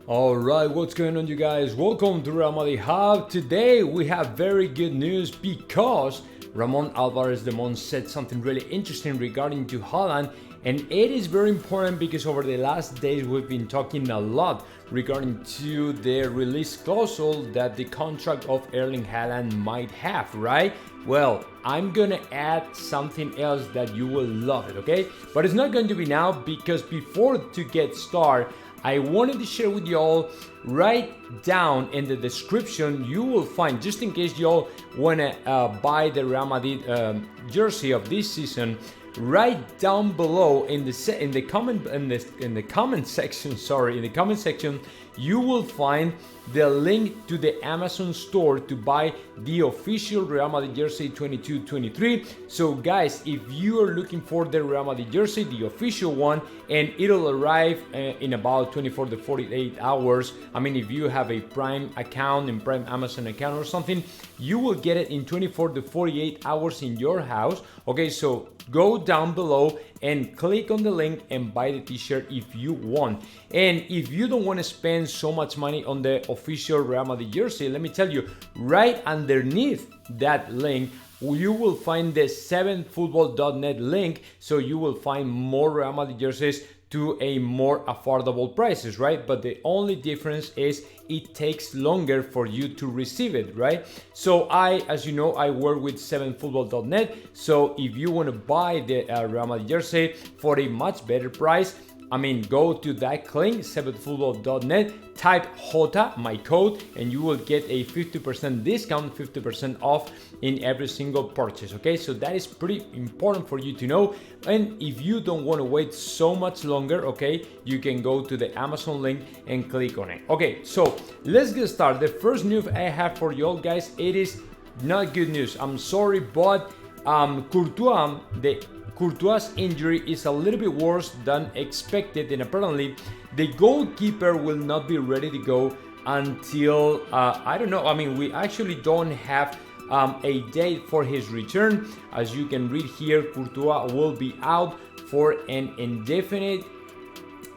Alright, what's going on, you guys? Welcome to Real Madrid Hub. Today we have very good news because Ramon Alvarez de Mon said something really interesting regarding to Haaland, and it is very important because over the last days we've been talking a lot regarding to the release clause that the contract of Erling Haaland might have, right? Well, I'm gonna add something else that you will love it, okay? But it's not going to be now because before to get started, I wanted to share with y'all, right down in the description, you will find, just in case y'all wanna buy the Real Madrid jersey of this season, right down below in the comment section, you will find the link to the Amazon store to buy the official Real Madrid jersey 22-23. So guys, if you are looking for the Real Madrid jersey, the official one, and it'll arrive in about 24 to 48 hours. I mean, if you have a Prime account and Prime Amazon account or something, you will get it in 24 to 48 hours in your house. Okay, so go down below and click on the link and buy the t-shirt if you want. And if you don't want to spend so much money on the official Real Madrid jersey, let me tell you, right underneath that link you will find the 7football.net link, so you will find more Real Madrid jerseys to a more affordable prices, right? But the only difference is it takes longer for you to receive it, right? So as you know, I work with 7football.net. So if you want to buy the Real Madrid jersey for a much better price, I mean, go to that link, 7football.net, type JOTA, my code, and you will get a 50% discount, 50% off in every single purchase, okay? So that is pretty important for you to know. And if you don't want to wait so much longer, okay, you can go to the Amazon link and click on it. Okay, so let's get started. The first news I have for you all, guys, it is not good news. I'm sorry, but Courtois' injury is a little bit worse than expected, and apparently the goalkeeper will not be ready to go until I don't know. I mean, we actually don't have a date for his return. As you can read here, Courtois will be out for an indefinite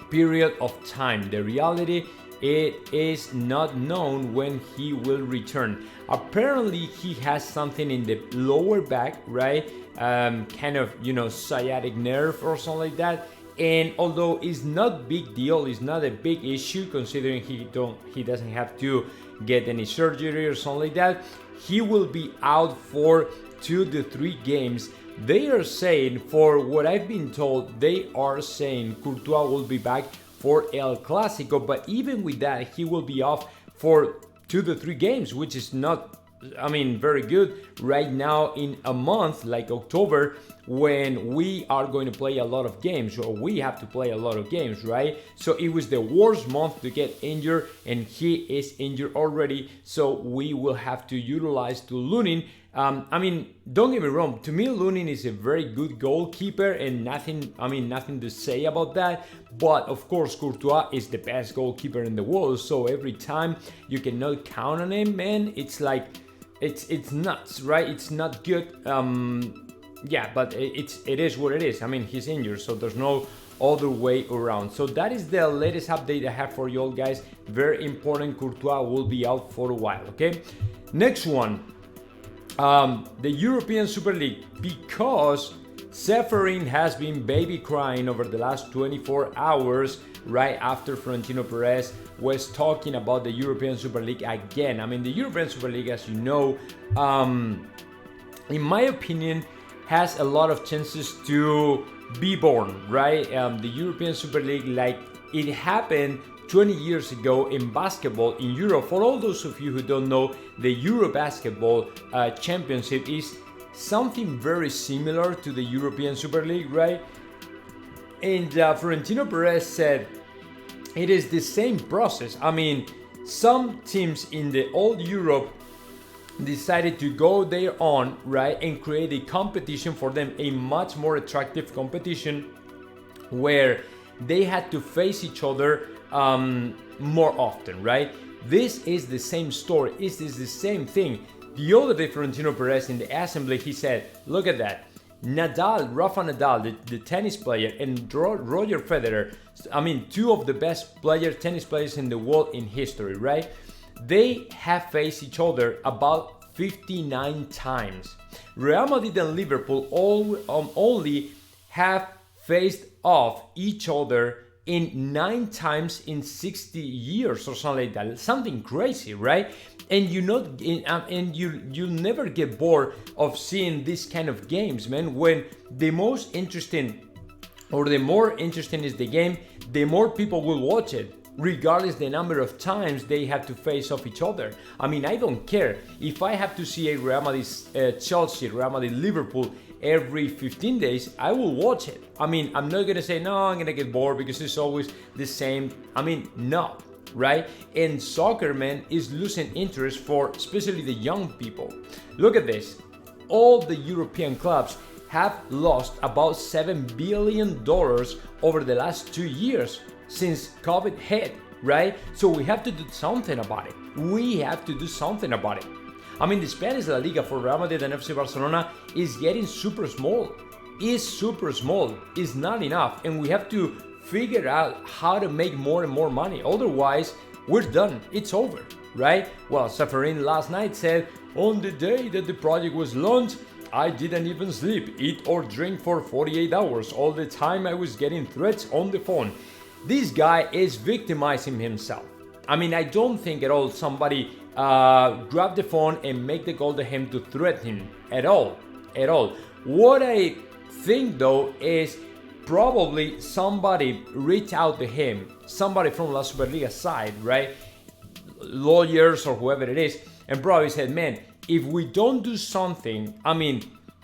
period of time. The reality, it is not known when he will return. Apparently he has something in the lower back, right? Kind of, sciatic nerve or something like that. And although it's not big deal, it's not a big issue considering he doesn't have to get any surgery or something like that, he will be out for 2 to 3 games. They are saying, for what I've been told, they are saying Courtois will be back for El Clasico, but even with that, he will be off for 2 to 3 games, which is not, I mean, very good right now in a month like October, when we are going to play a lot of games, or we have to play a lot of games, right? So it was the worst month to get injured, and he is injured already, so we will have to utilize to Lunin. I mean, don't get me wrong, to me Lunin is a very good goalkeeper and nothing to say about that, but of course Courtois is the best goalkeeper in the world, so every time you cannot count on him, man. It's like, it's nuts, right? It's not good. Yeah, but it is what it is. I mean, he's injured, so there's no other way around. So that is the latest update I have for you all, guys. Very important, Courtois will be out for a while, okay? Next one, the European Super League, because Seferin has been baby crying over the last 24 hours right after Florentino Perez was talking about the European Super League again. I mean, the European Super League, as you know, in my opinion, has a lot of chances to be born, right? The European Super League, like it happened 20 years ago in basketball in Europe. For all those of you who don't know, the Euro Basketball Championship is something very similar to the European Super League, right? And Florentino Perez said it is the same process. I mean, some teams in the old Europe decided to go their own, right, and create a competition for them, a much more attractive competition where they had to face each other more often, right? This is the same story. This is the same thing. The other day, Florentino Perez in the assembly, he said, look at that. Rafa Nadal, the tennis player, and Roger Federer, I mean, two of the best tennis players in the world in history, right? They have faced each other about 59 times. Real Madrid and Liverpool only have faced off each other in 9 times in 60 years or something like that. Something crazy, right? And you'll never get bored of seeing this kind of games, man. When the most interesting or the more interesting is the game, the more people will watch it, regardless the number of times they have to face off each other. I mean, I don't care if I have to see a Real Madrid Chelsea, Real Madrid Liverpool every 15 days, I will watch it. I mean, I'm not gonna say, no, I'm gonna get bored because it's always the same. I mean, no, right? And soccer, man, is losing interest for especially the young people. Look at this. All the European clubs have lost about $7 billion over the last 2 years since COVID hit, right? So we have to do something about it. We have to do something about it. I mean, the Spanish La Liga for Real Madrid and FC Barcelona is getting super small. It's super small. It's not enough. And we have to figure out how to make more and more money. Otherwise, we're done. It's over, right? Well, Safarin last night said, on the day that the project was launched, I didn't even sleep, eat or drink for 48 hours. All the time I was getting threats on the phone. This guy is victimizing himself. I mean, I don't think at all somebody grab the phone and make the call to him to threaten him at all. What I think though is probably somebody reached out to him, somebody from La Superliga side, right? Lawyers or whoever it is, and probably said, man, if we don't do something, I mean,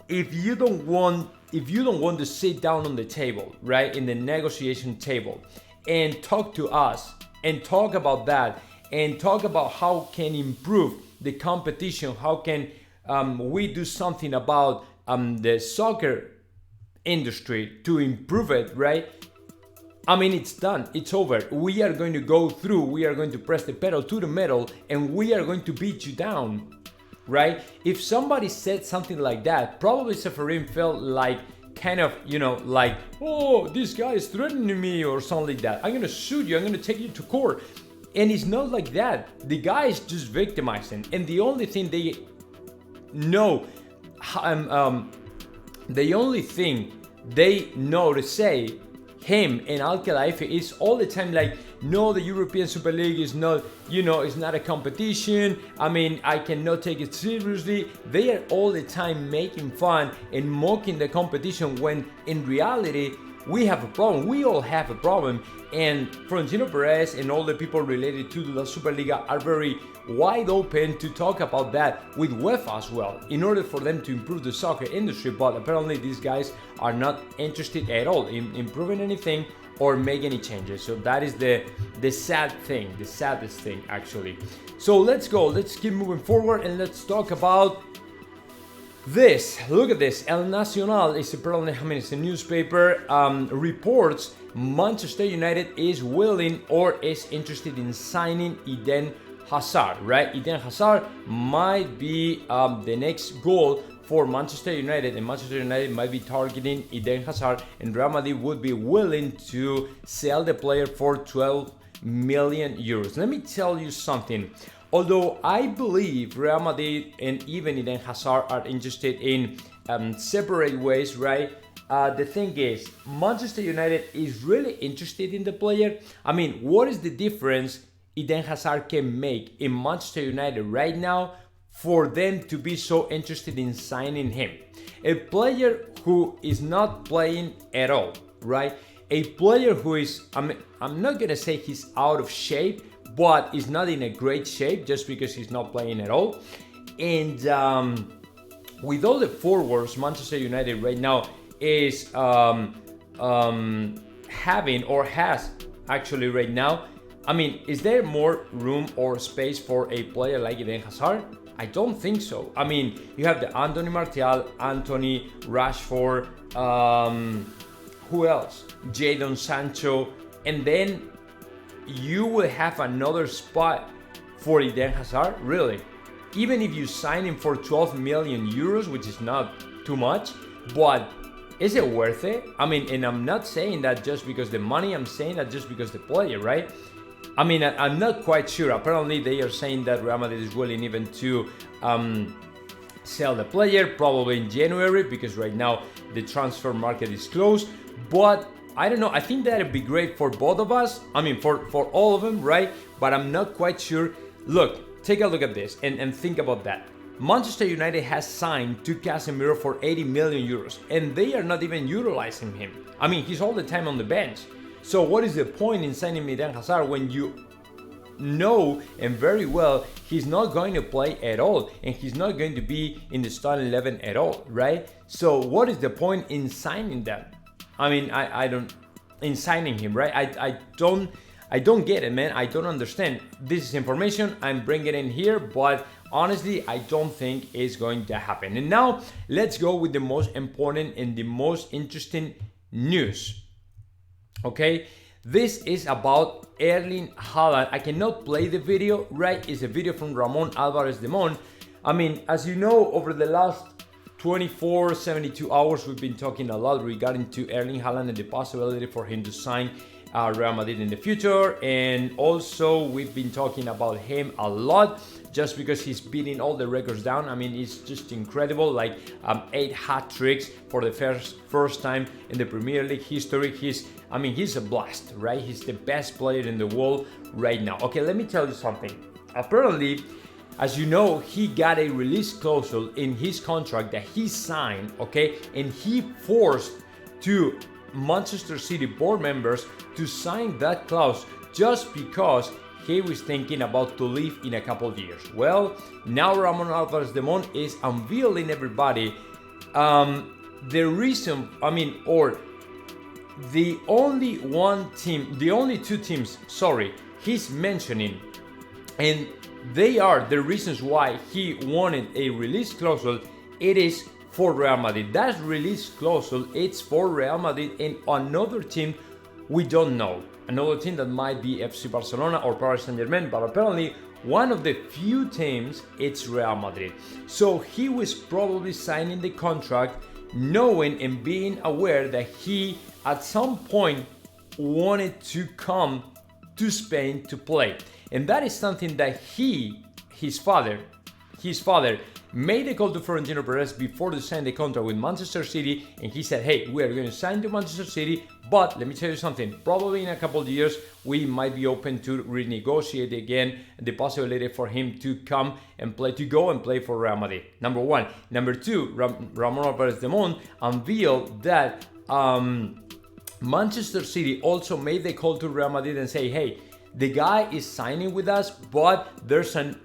if you don't want to sit down on the table, right, in the negotiation table, and talk to us and talk about that and talk about how can improve the competition, how can we do something about the soccer industry to improve it, right? I mean, it's done, it's over. We are going to go through, we are going to press the pedal to the metal, and we are going to beat you down, right? If somebody said something like that, probably Safarin felt like kind of, like, oh, this guy is threatening me or something like that. I'm gonna sue you, I'm gonna take you to court. And it's not like that. The guy is just victimizing. And the only thing they know, the only thing they know to say, him and Al Khelaifi, is all the time like, no, the European Super League is not, it's not a competition. I mean, I cannot take it seriously. They are all the time making fun and mocking the competition when in reality, we have a problem. We all have a problem. And Florentino Perez and all the people related to the Superliga are very wide open to talk about that with UEFA as well, in order for them to improve the soccer industry. But apparently these guys are not interested at all in improving anything or make any changes. So that is the sad thing, the saddest thing actually. So let's keep moving forward and let's talk about this. Look at this. El Nacional is apparently, it's a newspaper, reports Manchester United is willing or is interested in signing Eden Hazard, right? Eden Hazard might be the next goal for Manchester United, and Manchester United might be targeting Eden Hazard, and Real Madrid would be willing to sell the player for 12 million euros. Let me tell you something. Although I believe Real Madrid and even Eden Hazard are interested in separate ways, right? The thing is, Manchester United is really interested in the player. I mean, what is the difference Eden Hazard can make in Manchester United right now for them to be so interested in signing him? A player who is not playing at all, right? A player who is, I'm not gonna say he's out of shape, but is not in a great shape just because he's not playing at all. And with all the forwards Manchester United right now is having, or has actually right now, I mean, is there more room or space for a player like Eden Hazard? I don't think so. I mean, you have the Anthony Martial, Anthony, Rashford, who else? Jadon Sancho, and then you will have another spot for Eden Hazard, really. Even if you sign him for 12 million euros, which is not too much, but is it worth it? I mean, and I'm not saying that just because the money, I'm saying that just because the player, right? I mean, I'm not quite sure. Apparently, they are saying that Real Madrid is willing even to sell the player, probably in January, because right now the transfer market is closed. But I don't know. I think that would be great for both of us. I mean, for all of them, right? But I'm not quite sure. Look, take a look at this and think about that. Manchester United has signed to Casemiro for 80 million euros, and they are not even utilizing him. I mean, he's all the time on the bench. So what is the point in signing Eden Hazard when you know and very well he's not going to play at all, and he's not going to be in the starting 11 at all, right? So what is the point in signing that? I mean, I don't, in signing him, right? I don't get it, man. I don't understand. This is information I'm bringing in here, but honestly, I don't think it's going to happen. And now let's go with the most important and the most interesting news. Okay, this is about Erling Haaland. I cannot play the video, right? It's a video from Ramon Alvarez Demon. I mean, as you know, over the last 24, 72 hours, we've been talking a lot regarding to Erling Haaland and the possibility for him to sign Real Madrid in the future. And also, we've been talking about him a lot just because he's beating all the records down. I mean, it's just incredible, like 8 hat tricks for the first time in the Premier League history. He's a blast, right? He's the best player in the world right now. Okay, let me tell you something. Apparently, as you know, he got a release clause in his contract that he signed, okay? And he forced to Manchester City board members to sign that clause just because he was thinking about to leave in a couple of years. Well, now Ramon Alvarez Demon is unveiling everybody the reason, or the only two teams, he's mentioning, and they are the reasons why he wanted a release clause. It is for Real Madrid. That release clause, it's for Real Madrid and another team we don't know. Another team that might be FC Barcelona or Paris Saint-Germain, but apparently one of the few teams, it's Real Madrid. So he was probably signing the contract knowing and being aware that he at some point wanted to come to Spain to play. And that is something that his father made a call to Florentino Perez before they signed the contract with Manchester City, and he said, hey, we are going to sign to Manchester City, but let me tell you something, probably in a couple of years we might be open to renegotiate again the possibility for him to come and go and play for Real Madrid. Number one. Number two, Ramon Alvarez Demon unveiled that Manchester City also made the call to Real Madrid and say, hey, the guy is signing with us, but there's an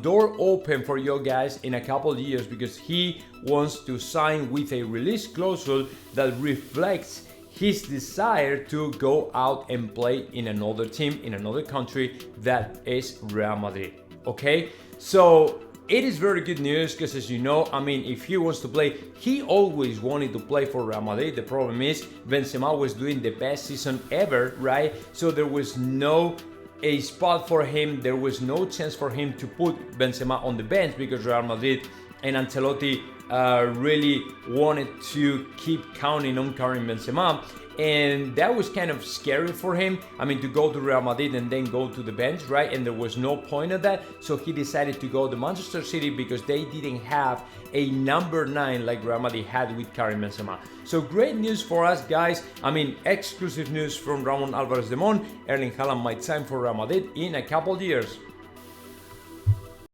door open for you guys in a couple of years because he wants to sign with a release clause that reflects his desire to go out and play in another team, in another country, that is Real Madrid. Okay, so it is very good news because, as you know, if he wants to play, he always wanted to play for Real Madrid. The problem is Benzema was doing the best season ever, right? So there was no a spot for him. There was no chance for him to put Benzema on the bench because Real Madrid and Ancelotti really wanted to keep counting on Karim Benzema. And that was kind of scary for him. To go to Real Madrid and then go to the bench, right? And there was no point of that. So he decided to go to Manchester City because they didn't have a number 9 like Real Madrid had with Karim Benzema. So great news for us, guys. Exclusive news from Ramon Alvarez Demon. Erling Haaland might sign for Real Madrid in a couple of years.